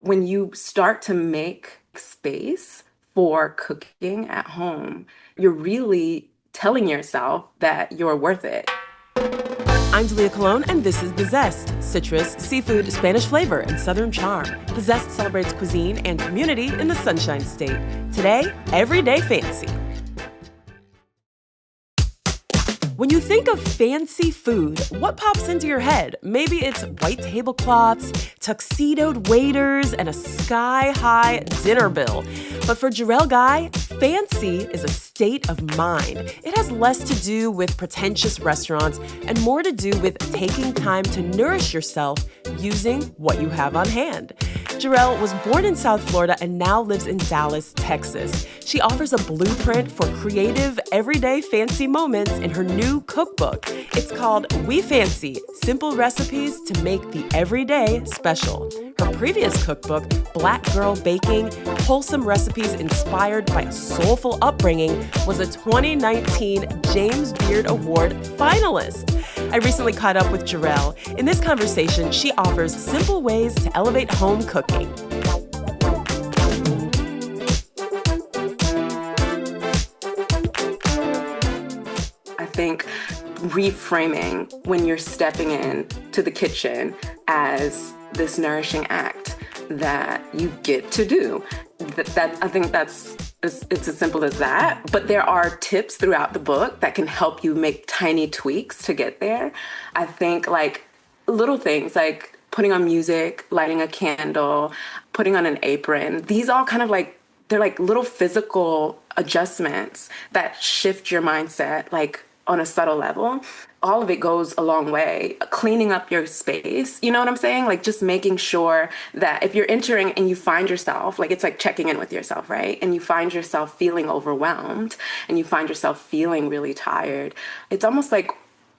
when you start to make space for cooking at home, you're really telling yourself that you're worth it. I'm Dalia Colon, and this is The Zest. Citrus, seafood, Spanish flavor, and Southern charm. The Zest celebrates cuisine and community in the Sunshine State. Today, everyday fancy. When you think of fancy food, what pops into your head? Maybe it's white tablecloths, tuxedoed waiters, and a sky-high dinner bill. But for Jerrelle Guy, fancy is a state of mind. It has less to do with pretentious restaurants and more to do with taking time to nourish yourself using what you have on hand. Jerrelle was born in South Florida and now lives in Dallas, Texas. She offers a blueprint for creative, everyday fancy moments in her new cookbook. It's called We Fancy: Simple Recipes to Make the Everyday Special. Her previous cookbook, Black Girl Baking: Wholesome Recipes Inspired by a Soulful Upbringing, was a 2019 James Beard Award finalist. I recently caught up with Jerrelle. In this conversation, she offers simple ways to elevate home cooking. I think reframing when you're stepping in to the kitchen as this nourishing act that you get to do. I think it's as simple as that. But there are tips throughout the book that can help you make tiny tweaks to get there. I think like little things like putting on music, lighting a candle, putting on an apron. These all kind of like, they're like little physical adjustments that shift your mindset like on a subtle level. All of it goes a long way. Cleaning up your space, you know what I'm saying? Like just making sure that if you're entering and you find yourself, like it's like checking in with yourself, right? And you find yourself feeling overwhelmed and you find yourself feeling really tired. It's almost like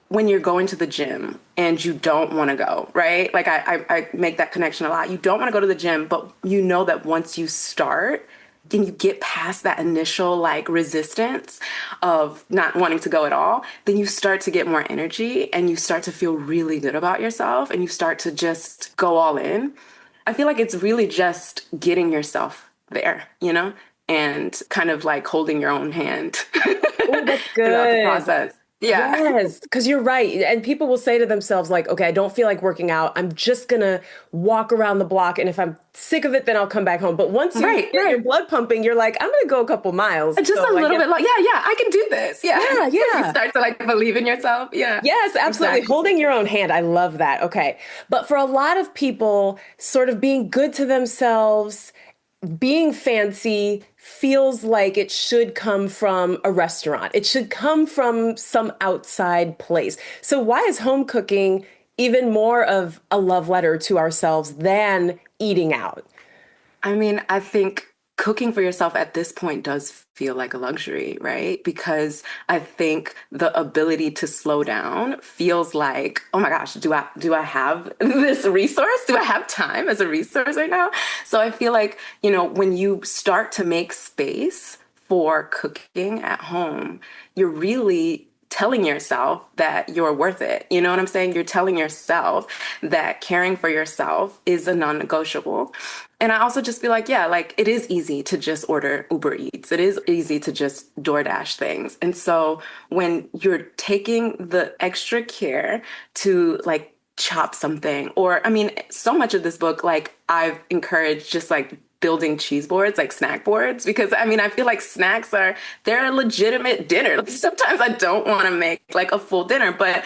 when you're going to the gym and you don't want to go, right? Like I make that connection a lot. You don't want to go to the gym, but you know that once you start, then you get past that initial like resistance of not wanting to go at all, then you start to get more energy and you start to feel really good about yourself and you start to just go all in. I feel like it's really just getting yourself there, you know, and kind of like holding your own hand Oh, that's throughout the good. process. Yeah. Yes, because you're right. And people will say to themselves, like, okay, I don't feel like working out. I'm just going to walk around the block. And if I'm sick of it, then I'll come back home. But once you Right, get your right. blood pumping, you're like, I'm going to go a couple miles. Just So a I little guess, bit like, yeah, I can do this. Yeah. yeah, You yeah. start to like believe in yourself. Yeah. Yes, absolutely. Exactly. Holding your own hand. I love that. Okay. But for a lot of people, sort of being good to themselves, being fancy feels like it should come from a restaurant. It should come from some outside place. So why is home cooking even more of a love letter to ourselves than eating out? I mean, I think cooking for yourself at this point does feel like a luxury, right? Because I think the ability to slow down feels like, oh my gosh, do I have this resource? Do I have time as a resource right now? So I feel like, you know, when you start to make space for cooking at home, you're really telling yourself that you're worth it. You know what I'm saying? You're telling yourself that caring for yourself is a non-negotiable. And I also just feel like, yeah, like it is easy to just order Uber Eats. It is easy to just DoorDash things. And so when you're taking the extra care to like chop something, or I mean, so much of this book, like I've encouraged just like building cheese boards, like snack boards, because I mean, I feel like they're a legitimate dinner. Like, sometimes I don't want to make like a full dinner, but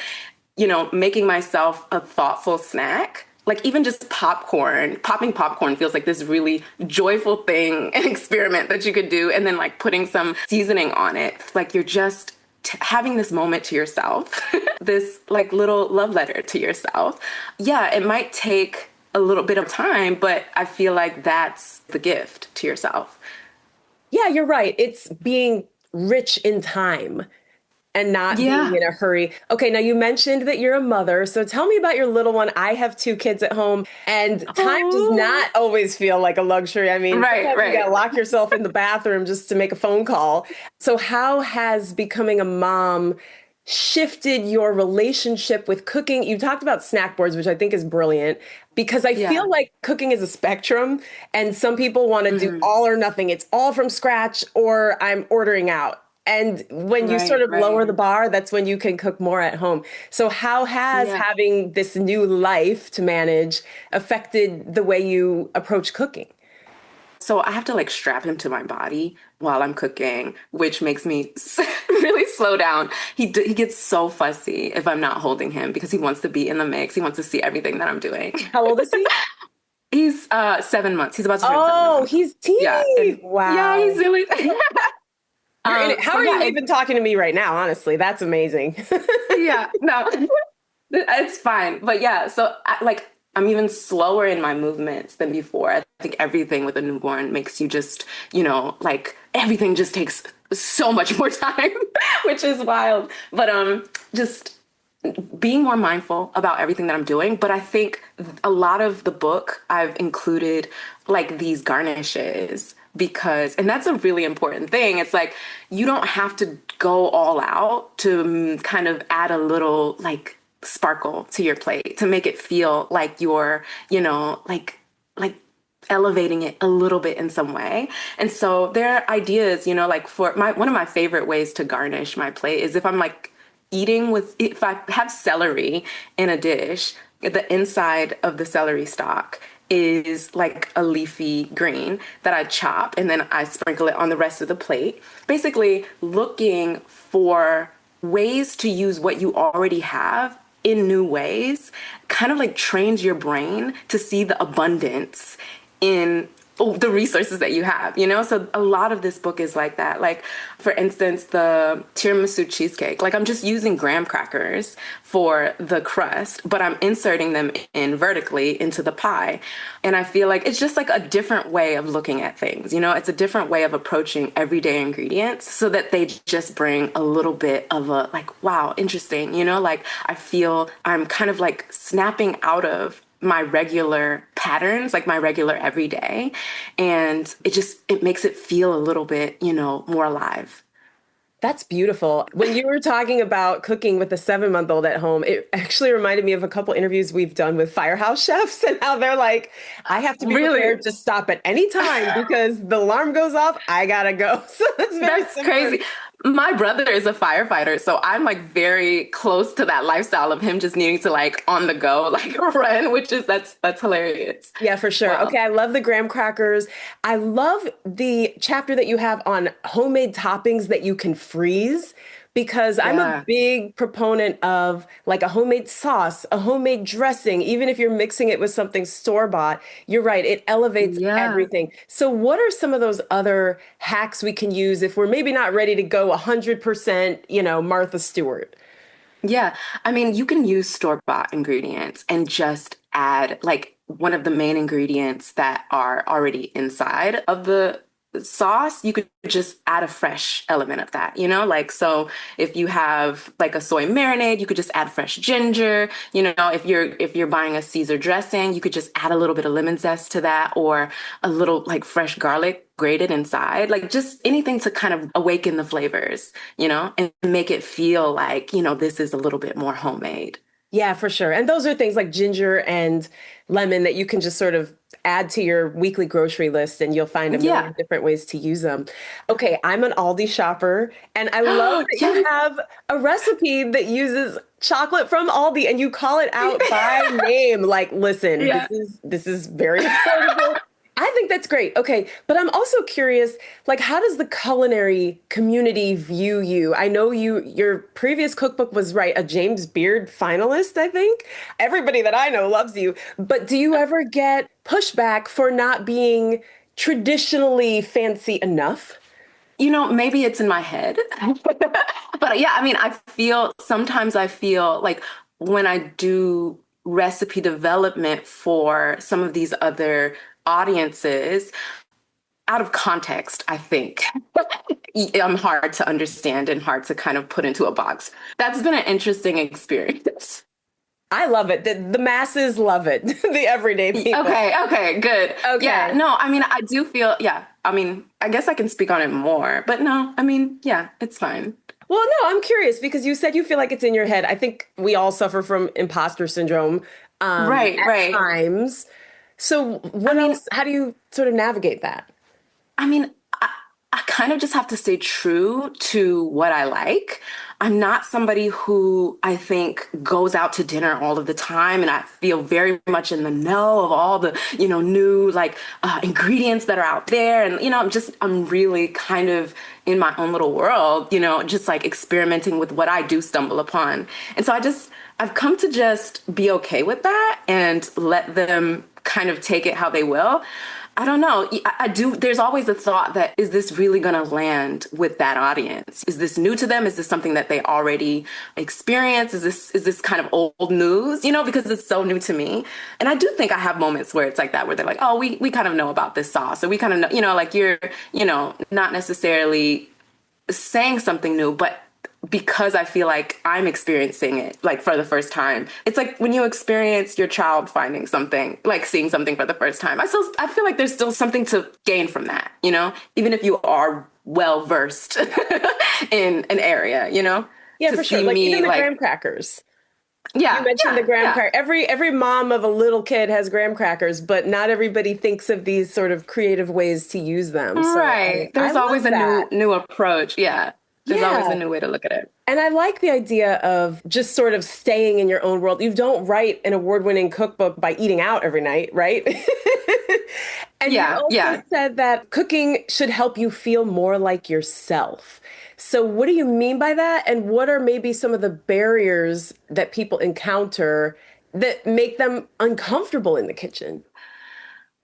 you know, making myself a thoughtful snack, like even just popping popcorn feels like this really joyful thing, an experiment that you could do. And then like putting some seasoning on it, like you're just having this moment to yourself, this like little love letter to yourself. Yeah, it might take a little bit of time, but I feel like that's the gift to yourself. Yeah, you're right. It's being rich in time and not being Yeah. in a hurry. Okay, now you mentioned that you're a mother. So tell me about your little one. I have two kids at home, and time does Oh, not always feel like a luxury. I mean, right, sometimes you got right. to lock yourself in the bathroom just to make a phone call. So, how has becoming a mom shifted your relationship with cooking? You talked about snack boards, which I think is brilliant because I feel Yeah. like cooking is a spectrum and some people want to do Hmm. all or nothing. It's all from scratch or I'm ordering out. And when you sort Right, of lower right. the bar, that's when you can cook more at home. So how has Yeah. having this new life to manage affected the way you approach cooking? So I have to like strap him to my body while I'm cooking, which makes me really slow down. He gets so fussy if I'm not holding him because he wants to be in the mix. He wants to see everything that I'm doing. How old is he? He's 7 months. He's about to turn seven Oh, months. he's Yeah, teeny. and yeah, he's Wow. really You're in it. How so are yeah, you even talking to me right now? Honestly, that's amazing. yeah, no. It's fine. But yeah, so I'm even slower in my movements than before. I think everything with a newborn makes you just, like everything just takes so much more time, which is wild. But just being more mindful about everything that I'm doing. But I think a lot of the book I've included like these garnishes because, and that's a really important thing. It's like you don't have to go all out to kind of add a little like sparkle to your plate to make it feel like you're, like elevating it a little bit in some way. And so there are ideas, like for one of my favorite ways to garnish my plate is if I'm like if I have celery in a dish, the inside of the celery stalk is like a leafy green that I chop and then I sprinkle it on the rest of the plate. Basically, looking for ways to use what you already have in new ways kind of like trains your brain to see the abundance in the resources that you have, So a lot of this book is like that. Like, for instance, the tiramisu cheesecake, like I'm just using graham crackers for the crust, but I'm inserting them in vertically into the pie. And I feel like it's just like a different way of looking at things, It's a different way of approaching everyday ingredients so that they just bring a little bit of a like, wow, interesting, Like I feel I'm kind of like snapping out of my regular patterns, like my regular everyday. And it makes it feel a little bit, more alive. That's beautiful. When you were talking about cooking with a 7-month-old at home, it actually reminded me of a couple interviews we've done with Firehouse chefs and how they're like, I have to be Really? prepared to stop at any time because the alarm goes off, I gotta go. So that's very That's similar. crazy. My brother is a firefighter, so I'm like very close to that lifestyle of him just needing to like on the go, like run, which is that's hilarious. Yeah, for sure. Wow. Okay, I love the graham crackers. I love the chapter that you have on homemade toppings that you can freeze because I'm a Yeah. big proponent of like a homemade sauce, a homemade dressing, even if you're mixing it with something store-bought. You're right, it elevates Yeah. everything. So what are some of those other hacks we can use if we're maybe not ready to go 100%, Martha Stewart? Yeah. I mean, you can use store-bought ingredients and just add like one of the main ingredients that are already inside of the sauce. You could just add a fresh element of that, Like, so if you have like a soy marinade, you could just add fresh ginger, if you're buying a Caesar dressing, you could just add a little bit of lemon zest to that or a little like fresh garlic grated inside, like just anything to kind of awaken the flavors, and make it feel like, this is a little bit more homemade. Yeah, for sure. And those are things like ginger and lemon that you can just sort of add to your weekly grocery list and you'll find a Yeah. million different ways to use them. Okay, I'm an Aldi shopper and I love that you Yes. have a recipe that uses chocolate from Aldi and you call it out by name. Like, listen, this Yeah. is this is very affordable. I think that's great. Okay, but I'm also curious, like, how does the culinary community view you? I know your previous cookbook was right, a James Beard finalist, I think. Everybody that I know loves you. But do you ever get pushback for not being traditionally fancy enough? Maybe it's in my head. But yeah, I mean, sometimes I feel like when I do recipe development for some of these other audiences, out of context, I think I'm hard to understand and hard to kind of put into a box. That's been an interesting experience. I love it. The masses love it. The everyday people. Okay, okay, good. Yeah, Okay. no, I mean, I do feel, yeah, I mean, I guess I can speak on it more, but no, I mean, yeah, it's fine. Well, no, I'm curious because you said you feel like it's in your head. I think we all suffer from imposter syndrome Right, at right. times. So, I what mean, else? How do you sort of navigate that? I mean, I kind of just have to stay true to what I like. I'm not somebody who I think goes out to dinner all of the time, and I feel very much in the know of all the, new like ingredients that are out there. And, I'm really kind of in my own little world, just like experimenting with what I do stumble upon. And so I've come to just be okay with that and let them kind of take it how they will. I don't know. I do. There's always a thought that, is this really going to land with that audience? Is this new to them? Is this something that they already experience? Is this kind of old news? Because it's so new to me. And I do think I have moments where it's like that, where they're like, oh, we kind of know about this sauce, or we kind of know, like you're, not necessarily saying something new, but because I feel like I'm experiencing it like for the first time. It's like when you experience your child finding something, like seeing something for the first time. I feel like there's still something to gain from that, even if you are well versed in an area, Yeah, to for sure. see Like even me the like, graham crackers. You yeah, mentioned the yeah, graham yeah. cracker. Every mom of a little kid has graham crackers, but not everybody thinks of these sort of creative ways to use them. So Right. I There's love always a that. new approach. Yeah. There's always a Yeah. new way to look at it. And I like the idea of just sort of staying in your own world. You don't write an award-winning cookbook by eating out every night, right? And you Yeah, also yeah. said that cooking should help you feel more like yourself. So, what do you mean by that? And what are maybe some of the barriers that people encounter that make them uncomfortable in the kitchen?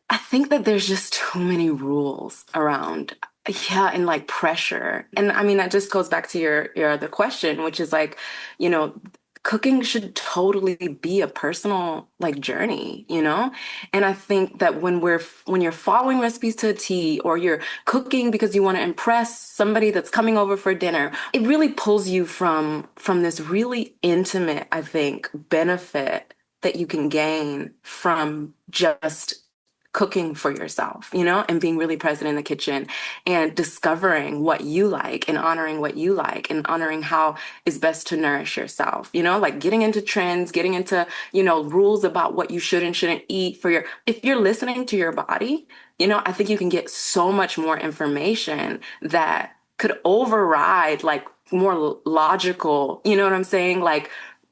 I think that there's just too many rules around. Yeah, and like pressure. And I mean, that just goes back to your other question, which is like, you know, cooking should totally be a personal like journey, And I think that when you're following recipes to a T, or you're cooking because you want to impress somebody that's coming over for dinner, it really pulls you from this really intimate, I think, benefit that you can gain from just cooking for yourself, and being really present in the kitchen and discovering what you like and honoring what you like and honoring how is best to nourish yourself, like getting into trends, getting into, rules about what you should and shouldn't eat if you're listening to your body, I think you can get so much more information that could override like more logical, you know what I'm saying? Like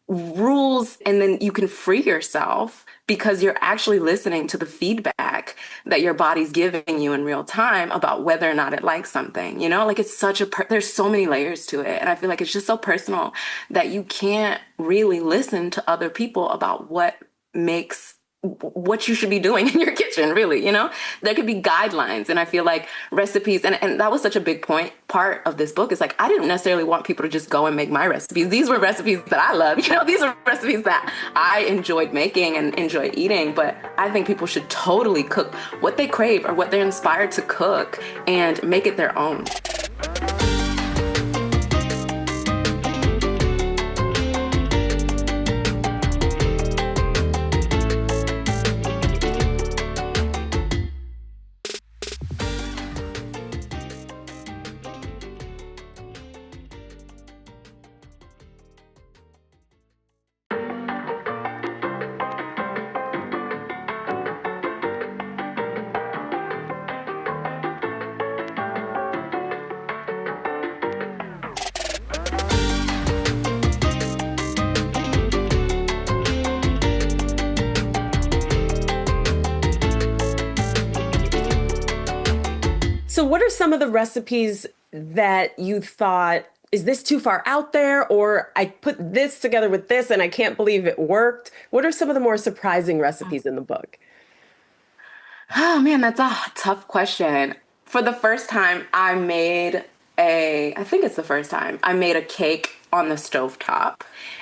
rules, and then you can free yourself because you're actually listening to the feedback that your body's giving you in real time about whether or not it likes something, like it's there's so many layers to it, and I feel like it's just so personal that you can't really listen to other people about what you should be doing in your kitchen, really, there could be guidelines. And I feel like recipes, and that was such a big part of this book, is like, I didn't necessarily want people to just go and make my recipes. These were recipes that I love, these are recipes that I enjoyed making and enjoy eating. But I think people should totally cook what they crave or what they're inspired to cook and make it their own. So, what are some of the recipes that you thought, is this too far out there? Or I put this together with this and I can't believe it worked? What are some of the more surprising recipes in the book? Oh man, that's a tough question. For the first time, I think it's the first time, I made a cake on the stovetop.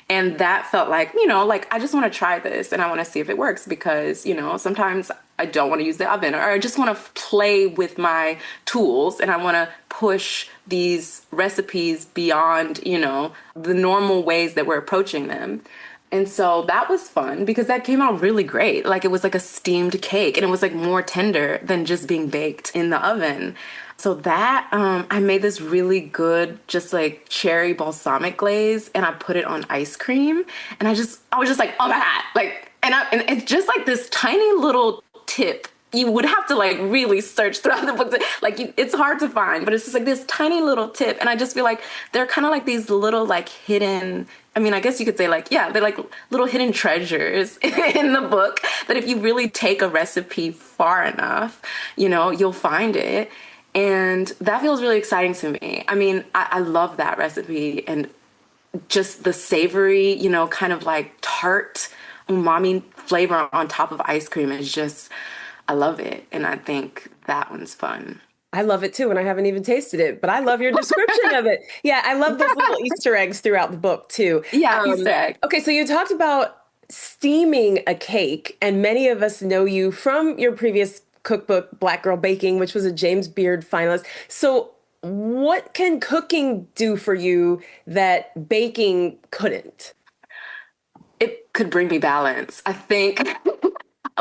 And that felt like, like I just want to try this and I want to see if it works because, sometimes I don't want to use the oven, or I just want to play with my tools and I want to push these recipes beyond, the normal ways that we're approaching them. And so that was fun because that came out really great. Like it was like a steamed cake and it was like more tender than just being baked in the oven. So that I made this really good just like cherry balsamic glaze and I put it on ice cream and I was just like, oh my God. Like and it's just like this tiny little tip. You would have to like really search throughout the book. It's hard to find, but it's just like this tiny little tip. And I just feel like they're kind of like these little like hidden, I mean, I guess you could say like, yeah, they're like little hidden treasures in the book that if you really take a recipe far enough, you'll find it. And that feels really exciting to me. I mean, I love that recipe and just the savory, kind of like tart umami flavor on top of ice cream is just, I love it. And I think that one's fun. I love it too, and I haven't even tasted it, but I love your description of it. Yeah, I love those little Easter eggs throughout the book too. Yeah, Easter egg. Okay, so you talked about steaming a cake, and many of us know you from your previous cookbook, Black Girl Baking, which was a James Beard finalist. So, what can cooking do for you that baking couldn't? It could bring me balance. I think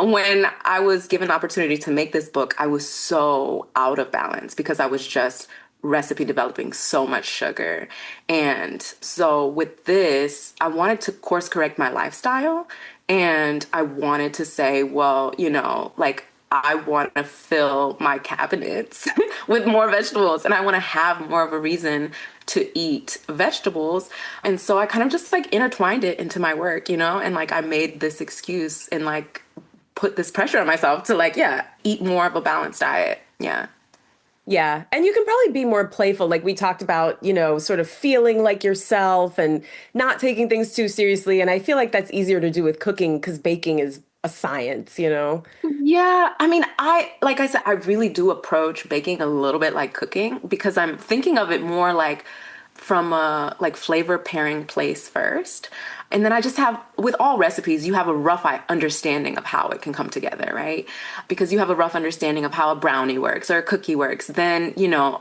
when I was given the opportunity to make this book, I was so out of balance because I was just recipe developing so much sugar. And so with this, I wanted to course correct my lifestyle and I wanted to say, well, like I want to fill my cabinets with more vegetables and I want to have more of a reason to eat vegetables. And so I kind of just like intertwined it into my work, and like I made this excuse and like put this pressure on myself to like, yeah, eat more of a balanced diet. Yeah. Yeah. And you can probably be more playful. Like we talked about, sort of feeling like yourself and not taking things too seriously. And I feel like that's easier to do with cooking because baking is a science. Yeah, I mean, like I said, I really do approach baking a little bit like cooking because I'm thinking of it more like from a like flavor pairing place first. And then I just have, with all recipes, you have a rough understanding of how it can come together, right? Because you have a rough understanding of how a brownie works or a cookie works. Then,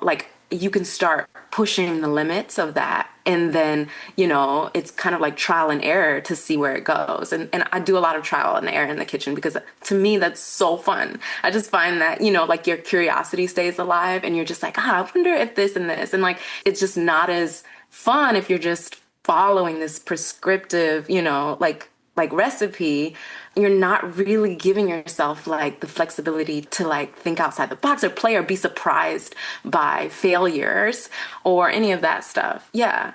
like you can start pushing the limits of that. And then, it's kind of like trial and error to see where it goes. And I do a lot of trial and error in the kitchen because to me, that's so fun. I just find that, like your curiosity stays alive and you're just like, I wonder if this and this. And like, it's just not as fun if you're just following this prescriptive, like recipe, you're not really giving yourself like the flexibility to like think outside the box or play or be surprised by failures or any of that stuff. Yeah.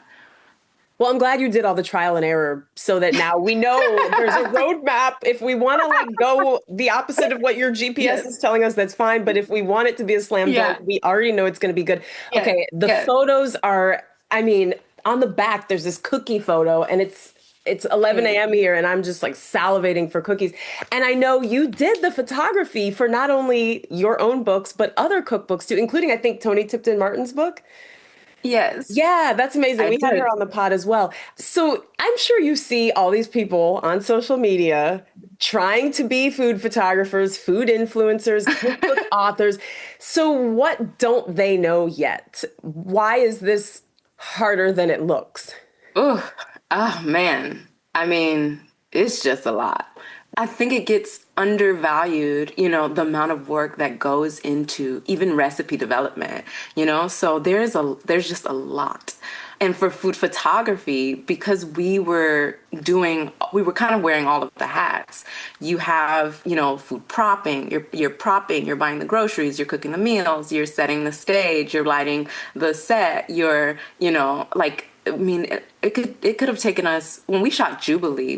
Well, I'm glad you did all the trial and error so that now we know there's a roadmap. If we want to like go the opposite of what your GPS is telling us, that's fine. But if we want it to be a slam dunk, we already know it's going to be good. Yeah. Okay. The photos are, I mean, on the back, there's this cookie photo and it's 11 a.m. here and I'm just like salivating for cookies. And I know you did the photography for not only your own books, but other cookbooks too, including I think Toni Tipton Martin's book. Yes. Yeah, that's amazing. We had her on the pod as well. So I'm sure you see all these people on social media trying to be food photographers, food influencers, cookbook authors. So what don't they know yet? Why is this harder than it looks? Oh man. I mean, it's just a lot. I think it gets undervalued, the amount of work that goes into even recipe development, so there's just a lot. And for food photography, because we were kind of wearing all of the hats. You have, food propping, you're propping, you're buying the groceries, you're cooking the meals, you're setting the stage, you're lighting the set, you're, like, I mean, it could have taken us, when we shot Jubilee,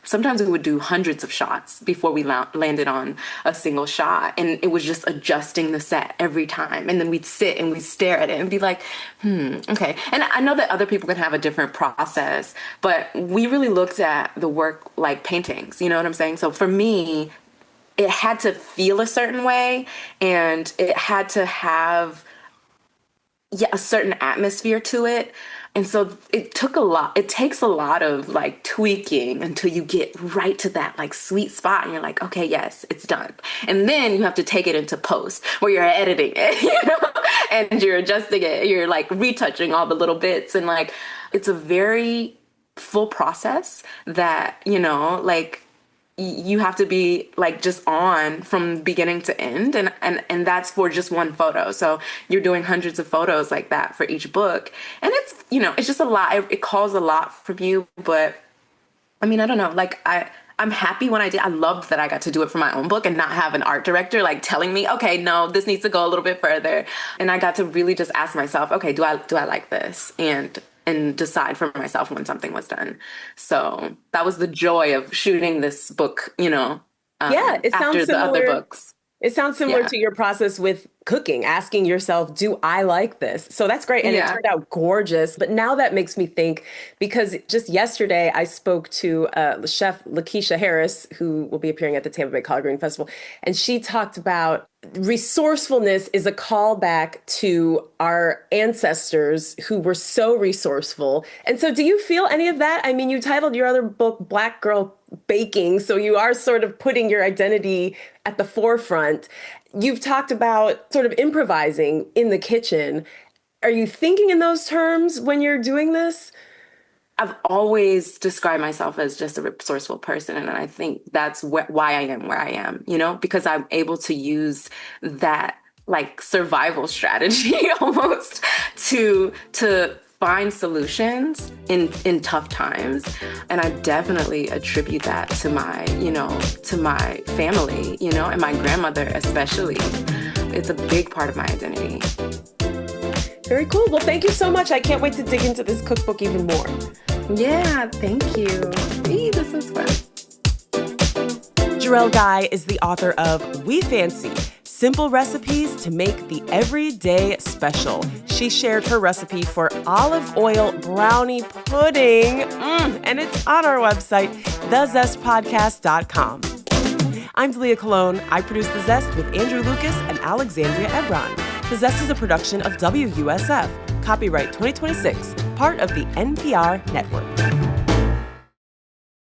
sometimes we would do hundreds of shots before we landed on a single shot. And it was just adjusting the set every time. And then we'd sit and we'd stare at it and be like, okay. And I know that other people can have a different process, but we really looked at the work like paintings, you know what I'm saying? So for me, it had to feel a certain way and it had to have a certain atmosphere to it. And so it takes a lot of like tweaking until you get right to that like sweet spot and you're like, okay, yes, it's done. And then you have to take it into post where you're editing it, and you're adjusting it. You're like retouching all the little bits. And like, it's a very full process that, like you have to be like just on from beginning to end, and that's for just one photo. So you're doing hundreds of photos like that for each book, and it's just a lot. It calls a lot from you, but I mean, I don't know, like I'm happy when I did. I loved that I got to do it for my own book and not have an art director like telling me, okay, no, this needs to go a little bit further. And I got to really just ask myself, okay, do I like this? And decide for myself when something was done. So that was the joy of shooting this book, Yeah, it sounds after the other similar. books. It sounds similar Yeah. to your process with cooking, asking yourself, do I like this? So that's great. And it Yeah. turned out gorgeous. But now that makes me think, because just yesterday I spoke to Chef Lakeisha Harris, who will be appearing at the Tampa Bay Collard Green Festival. And she talked about resourcefulness is a callback to our ancestors who were so resourceful. And so do you feel any of that? I mean, you titled your other book, Black Girl Baking. So you are sort of putting your identity at the forefront. You've talked about sort of improvising in the kitchen. Are you thinking in those terms when you're doing this? I've always described myself as just a resourceful person. And I think that's why I am where I am, because I'm able to use that like survival strategy almost to find solutions in tough times. And I definitely attribute that to my family, and my grandmother especially. It's a big part of my identity. Very cool. Well, thank you so much. I can't wait to dig into this cookbook even more. Yeah, thank you. This is fun. Jerrelle Guy is the author of We Fancy, Simple Recipes to Make the Everyday Special. She shared her recipe for olive oil brownie pudding, and it's on our website, thezestpodcast.com. I'm Dalia Colon. I produce The Zest with Andrew Lucas and Alexandria Ebron. The Zest is a production of WUSF. Copyright 2026, part of the NPR network.